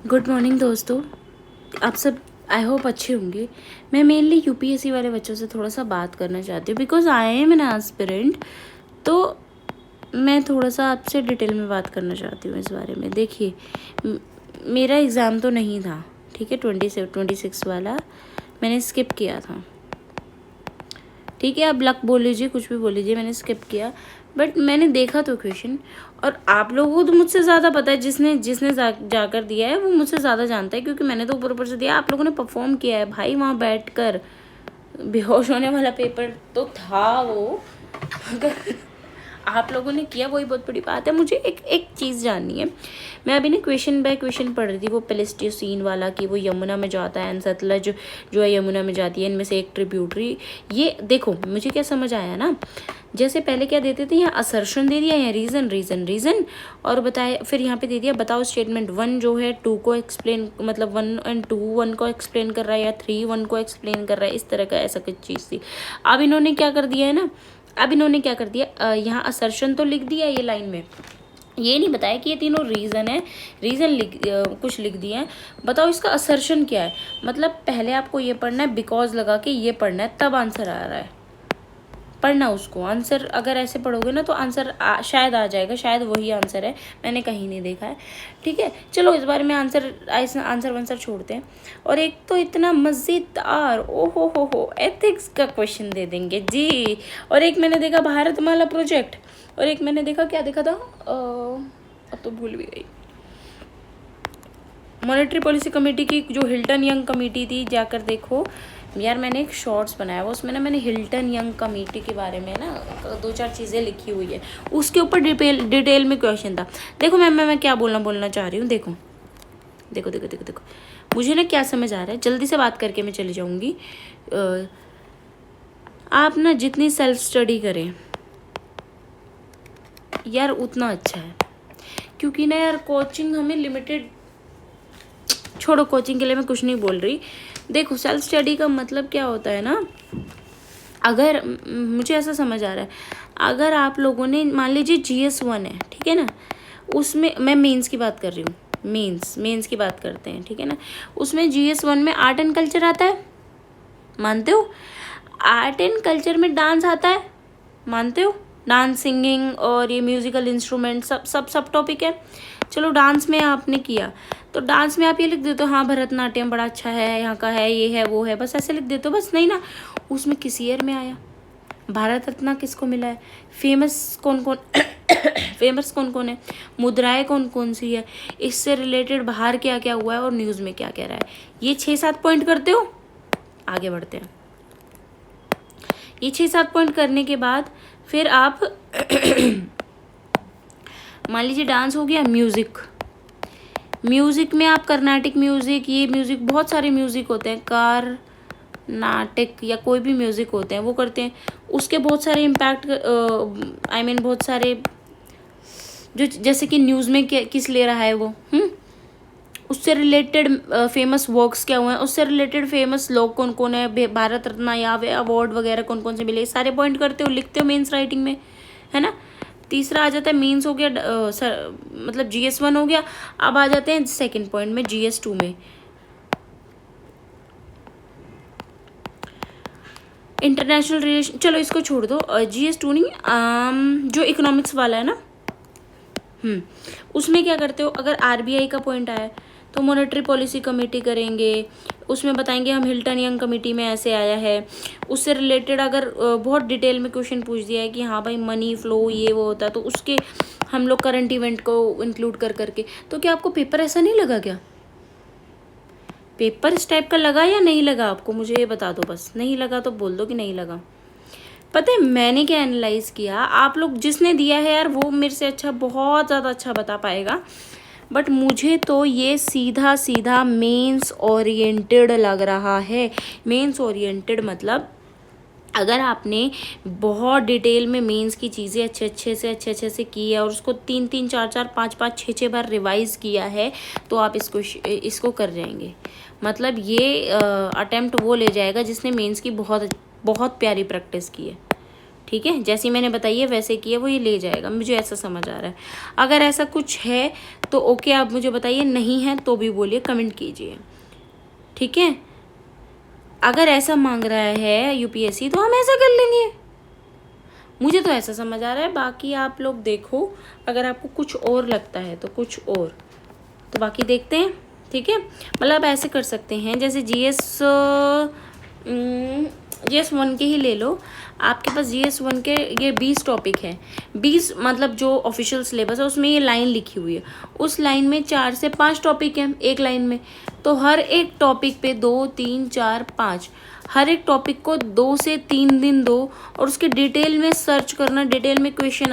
Good morning दोस्तों, आप सब आई होप अच्छे होंगे। मैं मेनली यूपीएससी वाले बच्चों से थोड़ा सा बात करना चाहती हूँ because I am an aspirant. तो मैं थोड़ा सा आपसे डिटेल में बात करना चाहती हूँ इस बारे में। देखिए, मेरा एग्ज़ाम तो नहीं था, ठीक है, 26 वाला मैंने स्किप किया था, ठीक है। अब लक बोल लीजिए, कुछ भी बोल लीजिए, मैंने स्किप किया, बट मैंने देखा तो क्वेश्चन। और आप लोगों को तो मुझसे ज़्यादा पता है, जिसने जिसने जाकर दिया है वो मुझसे ज़्यादा जानता है, क्योंकि मैंने तो ऊपर से दिया, आप लोगों ने परफॉर्म किया है भाई। वहाँ बैठकर बेहोश होने वाला पेपर तो था वो, अगर आप लोगों ने किया वही बहुत बड़ी बात है। मुझे एक चीज़ जाननी है। मैं अभी ना क्वेश्चन बाय क्वेश्चन पढ़ रही थी, वो प्लेस्टोसीन वाला कि वो यमुना में जाता है एंड सतलज जो है यमुना में जाती है, इनमें से एक ट्रिब्यूटरी। ये देखो मुझे क्या समझ आया ना, जैसे पहले क्या देते थे, यहाँ असर्शन दे दिया, यहाँ रीज़न रीज़न रीज़न और बताया, फिर यहाँ पे दे दिया बताओ स्टेटमेंट 1 जो है 2 को एक्सप्लेन, मतलब 1 and 2 1 को एक्सप्लेन कर रहा है, या 3 1 को एक्सप्लेन कर रहा है, इस तरह का ऐसा कुछ चीज़ थी। अब इन्होंने क्या कर दिया है ना, यहाँ असर्शन तो लिख दिया ये लाइन में, ये नहीं बताया कि ये तीनों रीज़न है, रीज़न कुछ लिख दिया है, बताओ इसका असर्शन क्या है। मतलब पहले आपको ये पढ़ना है, बिकॉज लगा के ये पढ़ना है, तब आंसर आ रहा है, पढ़ना उसको। आंसर अगर ऐसे पढ़ोगे ना तो आंसर शायद आ जाएगा, शायद वही आंसर है, मैंने कहीं नहीं देखा है, ठीक है। चलो इस बारे में आंसर वंसर छोड़ते हैं। और एक तो इतना मज़ेदार, ओ हो एथिक्स का क्वेश्चन दे देंगे जी। और एक मैंने देखा भारतमाला प्रोजेक्ट, और एक मैंने देखा, क्या देखा था, अब तो भूल भी गई, मॉनेटरी पॉलिसी कमेटी की जो हिल्टन यंग कमेटी थी, जाकर देखो यार। मैंने एक शॉर्ट्स बनाया हुआ, उसमें ना मैंने हिल्टन यंग कमेटी के बारे में ना 2-4 चीज़ें लिखी हुई है, उसके ऊपर डिटेल में क्वेश्चन था। देखो मैं क्या बोलना चाह रही हूँ। देखो देखो देखो देखो देखो मुझे ना क्या समझ आ रहा है, जल्दी से बात करके मैं चली जाऊँगी। आप ना जितनी सेल्फ स्टडी करें यार उतना अच्छा है, क्योंकि ना यार कोचिंग हमें लिमिटेड, छोड़ो कोचिंग के लिए मैं कुछ नहीं बोल रही। देखो सेल्फ स्टडी का मतलब क्या होता है ना, अगर मुझे ऐसा समझ आ रहा है, अगर आप लोगों ने मान लीजिए GS1 है, ठीक है ना, उसमें मैं मेंस की बात कर रही हूँ, मेंस की बात करते हैं, ठीक है ना। उसमें GS1 में आर्ट एंड कल्चर आता है, मानते हो? आर्ट एंड कल्चर में डांस आता है, मानते हो? डांस, सिंगिंग और ये म्यूजिकल इंस्ट्रूमेंट सब टॉपिक है। चलो डांस में आपने किया, तो डांस में आप ये लिख देते हो, हाँ भरतनाट्यम बड़ा अच्छा है, यहाँ का है, ये है वो है, बस ऐसे लिख देते हो, बस नहीं ना। उसमें किस ईयर में आया, भारत रत्न किसको मिला है, फेमस कौन कौन फेमस कौन कौन है, मुद्राएं कौन कौन सी है, इससे रिलेटेड बाहर क्या क्या हुआ है और न्यूज़ में क्या कह रहा है, ये 6-7 पॉइंट करते हो। आगे बढ़ते हैं। ये 6-7 पॉइंट करने के बाद फिर आप मान लीजिए डांस हो गया, म्यूज़िक में आप कर्नाटिक म्यूज़िक, ये म्यूज़िक बहुत सारे म्यूज़िक होते हैं, नाटक या कोई भी म्यूज़िक होते हैं वो करते हैं, उसके बहुत सारे इम्पैक्ट, बहुत सारे जो, जैसे कि न्यूज़ में किस ले रहा है वो, उससे रिलेटेड फेमस वर्क्स क्या हुए हैं, उससे रिलेटेड फेमस लोग कौन कौन है, भारत रत्न या अवार्ड वगैरह कौन कौन से मिले, सारे पॉइंट करते हो, लिखते हो मेंस राइटिंग में, है ना। तीसरा आ जाता है मेंस हो गया, मतलब GS1 हो गया। अब आ जाते हैं सेकंड पॉइंट में, GS2 में इंटरनेशनल रिलेशन। चलो इसको छोड़ दो, GS2 नहीं, जो इकोनॉमिक्स वाला है ना, उसमें क्या करते हो, अगर RBI का पॉइंट आया तो मॉनेटरी पॉलिसी कमेटी करेंगे, उसमें बताएंगे हम हिल्टन यंग कमेटी में ऐसे आया है। उससे रिलेटेड अगर बहुत डिटेल में क्वेश्चन पूछ दिया है कि हाँ भाई मनी फ्लो ये वो होता है, तो उसके हम लोग करंट इवेंट को इंक्लूड कर करके, तो क्या आपको पेपर ऐसा नहीं लगा क्या, पेपर इस टाइप का लगा या नहीं लगा आपको, मुझे ये बता दो बस। नहीं लगा तो बोल दो कि नहीं लगा। पता है मैंने क्या एनालाइज किया, आप लोग जिसने दिया है यार वो मेरे से अच्छा, बहुत ज़्यादा अच्छा बता पाएगा, बट मुझे तो ये सीधा सीधा मेंस ओरिएंटेड लग रहा है। मेंस ओरिएंटेड मतलब अगर आपने बहुत डिटेल में मेंस की चीज़ें अच्छे से की है और उसको 3-3 4-4 5-5 6-6 बार रिवाइज किया है, तो आप इसको कर जाएंगे। मतलब ये अटेम्प्ट वो ले जाएगा जिसने मेंस की बहुत बहुत प्यारी प्रैक्टिस की है, ठीक है, जैसी मैंने बताई है वैसे किए वो ये ले जाएगा, मुझे ऐसा समझ आ रहा है। अगर ऐसा कुछ है तो ओके, आप मुझे बताइए, नहीं है तो भी बोलिए, कमेंट कीजिए, ठीक है। अगर ऐसा मांग रहा है यूपीएससी तो हम ऐसा कर लेंगे, मुझे तो ऐसा समझ आ रहा है। बाकी आप लोग देखो, अगर आपको कुछ और लगता है तो कुछ और, तो बाकी देखते हैं, ठीक है। मतलब ऐसे कर सकते हैं, जैसे GS 1 के ही ले लो। आपके पास GS 1 के ये 20 टॉपिक है, 20 मतलब जो ऑफिशियल सिलेबस है उसमें ये लाइन लिखी हुई है, उस लाइन में 4 से 5 टॉपिक हैं एक लाइन में। तो हर एक टॉपिक पे 2 3 4 5, हर एक टॉपिक को 2 से 3 दिन दो, और उसके डिटेल में सर्च करना, डिटेल में क्वेश्चन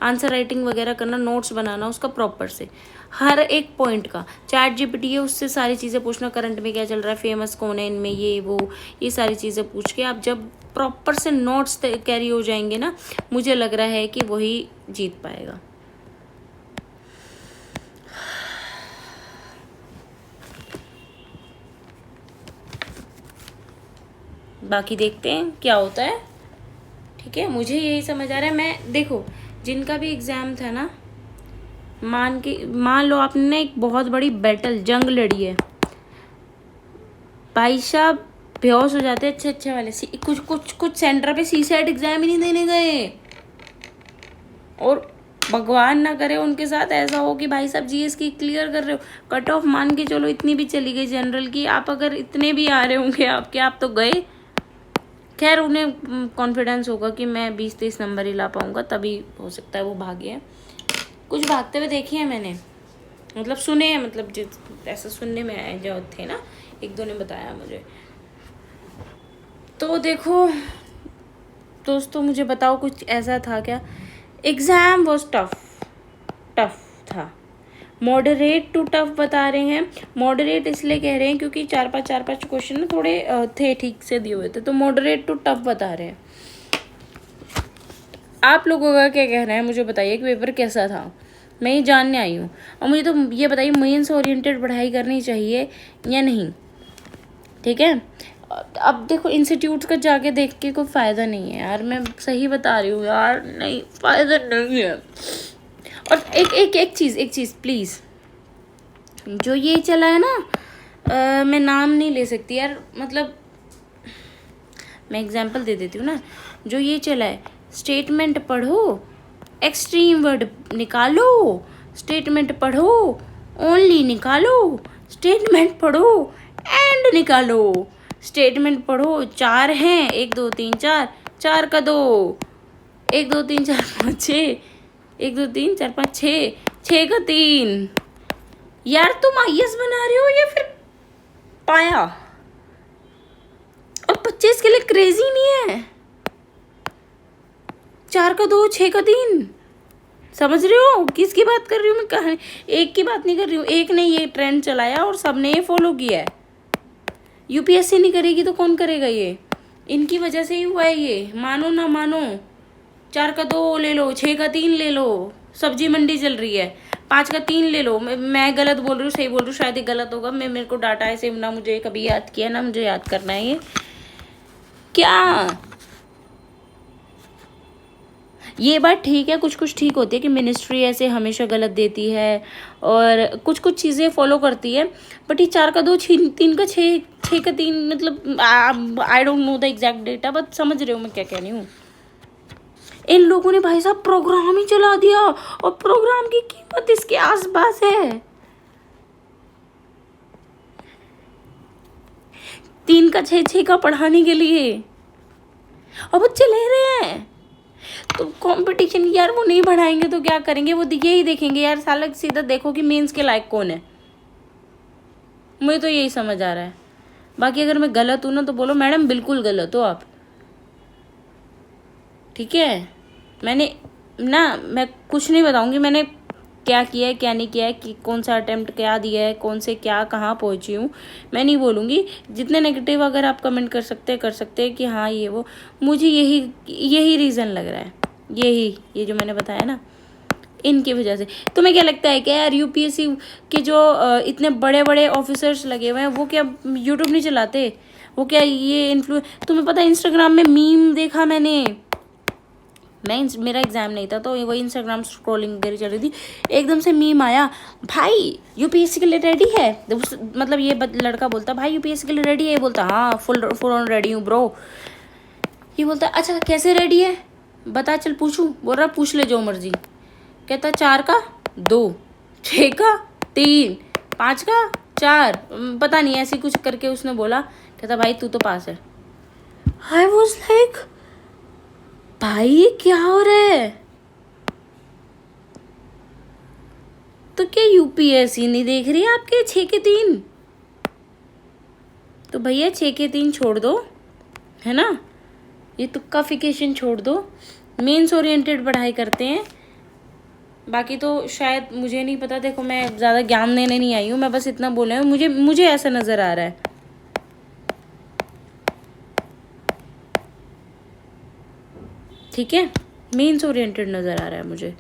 आंसर राइटिंग वगैरह करना, नोट्स बनाना उसका प्रॉपर से, हर एक पॉइंट का। चैट जीपीटी है, उससे सारी चीज़ें पूछना, करंट में क्या चल रहा है, फेमस कौन है इनमें, ये सारी चीज़ें पूछ के आप जब प्रॉपर से नोट्स कैरी हो जाएंगे ना, मुझे लग रहा है कि वही जीत पाएगा। बाकी देखते हैं क्या होता है, ठीक है। मुझे यही समझ आ रहा है। मैं देखो, जिनका भी एग्ज़ाम था ना, मान लो आपने एक बहुत बड़ी बैटल जंग लड़ी है, भाई साहब बेहोश हो जाते हैं अच्छे वाले। कुछ सेंटर पे CSAT एग्जाम ही नहीं देने गए, और भगवान ना करे उनके साथ ऐसा हो कि भाई साहब GS की क्लियर कर रहे हो, कट ऑफ मान के चलो इतनी भी चली गई जनरल की, आप अगर इतने भी आ रहे होंगे आपके, आप तो गए। खैर उन्हें कॉन्फिडेंस होगा कि मैं 20-30 नंबर ही ला पाऊंगा, तभी हो सकता है वो भागे हैं। कुछ भागते हुए देखे हैं मैंने, मतलब सुने हैं, मतलब ऐसा सुनने में आए जो थे ना, एक दो ने बताया मुझे। तो देखो दोस्तों, मुझे बताओ कुछ ऐसा था क्या? एग्ज़ाम वॉज टफ था, मॉडरेट टू टफ बता रहे हैं। मॉडरेट इसलिए कह रहे हैं क्योंकि 4-5 क्वेश्चन ना थोड़े थे ठीक से दिए हुए थे, तो मॉडरेट टू टफ बता रहे हैं। आप लोगों का क्या कहना है मुझे बताइए कि पेपर कैसा था, मैं ये जानने आई हूँ। और मुझे तो ये बताइए, मेंस ओरिएंटेड पढ़ाई करनी चाहिए या नहीं, ठीक है। अब देखो, इंस्टीट्यूट का जाके देख के कोई फ़ायदा नहीं है यार, मैं सही बता रही हूँ यार, नहीं फ़ायदा नहीं है। और एक चीज़ प्लीज़, जो ये चला है ना, मैं नाम नहीं ले सकती यार, मतलब मैं एग्जांपल दे देती हूँ ना, जो ये चला है, स्टेटमेंट पढ़ो, एक्सट्रीम वर्ड निकालो, स्टेटमेंट पढ़ो, ओनली निकालो, स्टेटमेंट पढ़ो, एंड निकालो, स्टेटमेंट पढ़ो, 4 हैं, 1 2 3 4, 4 का 2, 1 2 3 4 5 6, 1 2 3 4 5 6, 6 का 3। यार तुम IAS बना रहे हो या फिर पाया? और 25 के लिए क्रेजी नहीं है, 4 का 2, 6 का 3, समझ रहे हो किसकी बात कर रही हूँ मैं? कहा एक की बात नहीं कर रही हूँ, एक ने ये ट्रेंड चलाया और सबने ये फॉलो किया है। यूपीएससी नहीं करेगी तो कौन करेगा? ये इनकी वजह से ही हुआ है ये, मानो ना मानो। 4 का 2 ले लो, 6 का 3 ले लो, सब्जी मंडी चल रही है, 5 का 3 ले लो। मैं गलत बोल रही हूँ, सही बोल रही हूँ, शायद ही गलत होगा। मेरे को डाटा ऐसे ना मुझे कभी याद किया ना मुझे याद करना है ये क्या। ये बात ठीक है, कुछ ठीक होती है कि मिनिस्ट्री ऐसे हमेशा गलत देती है और कुछ चीज़ें फॉलो करती है, बट ये 4 का 2, 3 का 6, 6 का 3, मतलब I don't know the exact data, but समझ रहे हो मैं क्या कह रही हूँ। इन लोगों ने भाई साहब प्रोग्राम ही चला दिया, और प्रोग्राम की कीमत इसके आसपास है। 3 का 6, 6 का पढ़ाने के लिए, और बच्चे ले रहे हैं। तो कंपटीशन यार, वो नहीं बढ़ाएंगे तो क्या करेंगे? वो यही देखेंगे यार, साला सीधा देखो कि मेंस के लायक कौन है। मुझे तो यही समझ आ रहा है। बाकी अगर मैं गलत हूँ ना तो बोलो मैडम बिल्कुल गलत हो आप, ठीक है। मैं कुछ नहीं बताऊंगी मैंने क्या किया है क्या नहीं किया है, कि कौन सा अटेम्प्ट क्या दिया है, कौन से क्या कहाँ पहुँची हूँ, मैं नहीं बोलूँगी। जितने नेगेटिव अगर आप कमेंट कर सकते हैं कि हाँ ये वो, मुझे यही रीज़न लग रहा है, ये जो मैंने बताया ना, इनकी वजह से। तुम्हें क्या लगता है क्या यार, यूपीएससी के जो इतने बड़े बड़े ऑफिसर्स लगे हुए हैं वो क्या यूट्यूब नहीं चलाते? वो क्या ये तुम्हें पता है इंस्टाग्राम में मीम देखा मैंने, मेरा एग्जाम नहीं था तो वही इंस्टाग्राम स्क्रॉलिंग वगैरह चल रही थी, एकदम से मीम आया, भाई यूपीएससी के लिए रेडी है, मतलब ये लड़का बोलता भाई यूपीएससी के लिए रेडी है, ये बोलता हाँ फुल ऑन रेडी हूँ ब्रो। ये बोलता अच्छा कैसे रेडी है बता, चल पूछूं, बोल रहा पूछ ले जो मर्जी। कहता 4 का 2, 6 का 3, 5 का 4, पता नहीं ऐसी कुछ करके उसने बोला। कहता भाई तू तो पास है। आई वॉज लाइक भाई ये क्या हो रहा है? तो क्या यूपीएससी नहीं देख रही आपके 6 के 3? तो भैया 6 के 3 छोड़ दो, है ना, ये तुक्काफिकेशन छोड़ दो, मेंस ओरिएंटेड पढ़ाई करते हैं। बाकी तो शायद मुझे नहीं पता, देखो मैं ज़्यादा ज्ञान देने नहीं आई हूँ, मैं बस इतना बोला हूँ, मुझे ऐसा नज़र आ रहा है। ठीक है, मेंस ओरिएंटेड नज़र आ रहा है मुझे,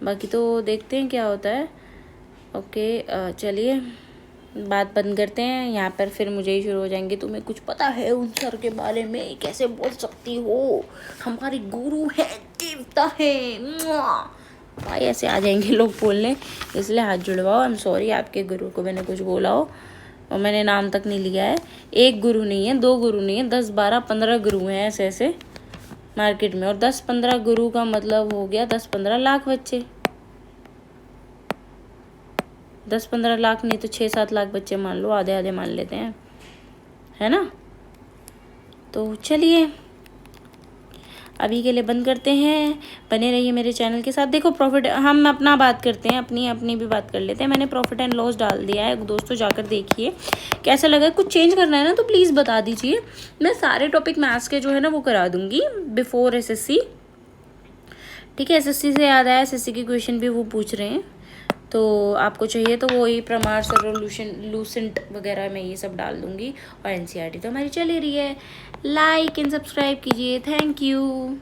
बाकी तो देखते हैं क्या होता है। ओके चलिए बात बंद करते हैं यहाँ पर, फिर मुझे ही शुरू हो जाएंगे तुम्हें कुछ पता है उन सर के बारे में, कैसे बोल सकती हो, हमारी गुरु है, देवता है, भाई ऐसे आ जाएंगे लोग बोलने, इसलिए हाथ जुड़वाओ। आई एम सॉरी आपके गुरु को मैंने कुछ बोला हो, और मैंने नाम तक नहीं लिया है। एक गुरु नहीं है, 2 गुरु नहीं है, 10 12 15 गुरु हैं ऐसे ऐसे मार्केट में, और 10-15 गुरु का मतलब हो गया 10-15 लाख बच्चे, 10-15 लाख नहीं तो 6-7 लाख बच्चे मान लो, आधे आधे मान लेते हैं, है ना। तो चलिए अभी के लिए बंद करते हैं, बने रहिए मेरे चैनल के साथ। देखो प्रॉफिट, हम अपना बात करते हैं, अपनी भी बात कर लेते हैं। मैंने प्रॉफिट एंड लॉस डाल दिया है दोस्तों, जाकर देखिए कैसा लगा। कुछ चेंज करना है ना तो प्लीज़ बता दीजिए, मैं सारे टॉपिक मैथ्स के जो है ना वो करा दूंगी बिफोर एसएससी। ठीक है, एसएससी से याद आया, एसएससी की क्वेश्चन भी वो पूछ रहे हैं, तो आपको चाहिए तो वही प्रमाण सॉल्यूशन लूसेंट वगैरह मैं ये सब डाल दूंगी, और एनसीईआरटी तो हमारी चल ही रही है। लाइक एंड सब्सक्राइब कीजिए, थैंक यू।